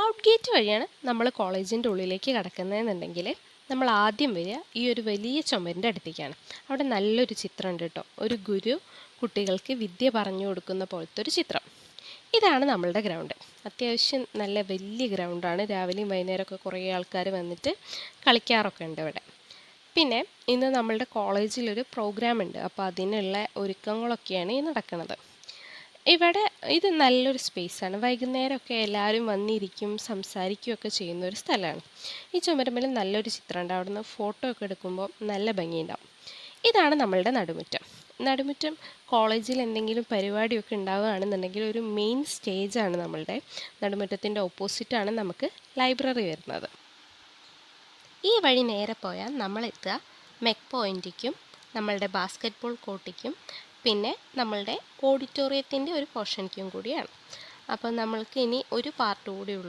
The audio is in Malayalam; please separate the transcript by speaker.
Speaker 1: ഔട്ട് ഗേറ്റ് വഴിയാണ് നമ്മൾ കോളേജിൻ്റെ ഉള്ളിലേക്ക് കടക്കുന്നതെന്നുണ്ടെങ്കിൽ നമ്മൾ ആദ്യം വരിക ഈ ഒരു വലിയ ചുമരിൻ്റെ അടുത്തേക്കാണ്. അവിടെ നല്ലൊരു ചിത്രമുണ്ട് കേട്ടോ. ഒരു ഗുരു കുട്ടികൾക്ക് വിദ്യ പറഞ്ഞു കൊടുക്കുന്ന പോലത്തെ ഒരു ചിത്രം. ഇതാണ് നമ്മളുടെ ഗ്രൗണ്ട്. അത്യാവശ്യം നല്ല വലിയ ഗ്രൗണ്ടാണ്. രാവിലെയും വൈകുന്നേരമൊക്കെ കുറേ ആൾക്കാർ വന്നിട്ട് കളിക്കാറൊക്കെ ഉണ്ട് ഇവിടെ. പിന്നെ ഇന്ന് നമ്മളുടെ കോളേജിലൊരു പ്രോഗ്രാം ഉണ്ട്. അപ്പോൾ അതിനുള്ള ഒരുക്കങ്ങളൊക്കെയാണ് ഈ നടക്കുന്നത്. ഇവിടെ ഇത് നല്ലൊരു സ്പേസാണ്. വൈകുന്നേരമൊക്കെ എല്ലാവരും വന്നിരിക്കും, സംസാരിക്കുകയൊക്കെ ചെയ്യുന്ന ഒരു സ്ഥലമാണ്. ഈ ചുമരുമ്മൽ നല്ലൊരു ചിത്രമുണ്ട്. അവിടുന്ന് ഫോട്ടോ ഒക്കെ എടുക്കുമ്പോൾ നല്ല ഭംഗിയുണ്ടാവും. ഇതാണ് നമ്മളുടെ നടുമുറ്റം. നടുമുറ്റം കോളേജിൽ എന്തെങ്കിലും പരിപാടിയൊക്കെ ഉണ്ടാവുകയാണെന്നുണ്ടെങ്കിൽ ഒരു മെയിൻ സ്റ്റേജാണ് നമ്മളുടെ. നടുമുറ്റത്തിൻ്റെ ഓപ്പോസിറ്റാണ് നമുക്ക് ലൈബ്രറി വരുന്നത്. ഈ വഴി നേരെ പോയാൽ നമ്മളെത്തുക മെക് പോയിൻറ്റിക്കും നമ്മളുടെ ബാസ്ക്കറ്റ്ബോൾ കോർട്ടിക്കും പിന്നെ നമ്മളുടെ ഓഡിറ്റോറിയത്തിൻ്റെ ഒരു പോർഷനിക്കും കൂടിയാണ്. അപ്പോൾ നമ്മൾക്ക് ഇനി ഒരു പാർട്ട് കൂടി ഉള്ളൂ.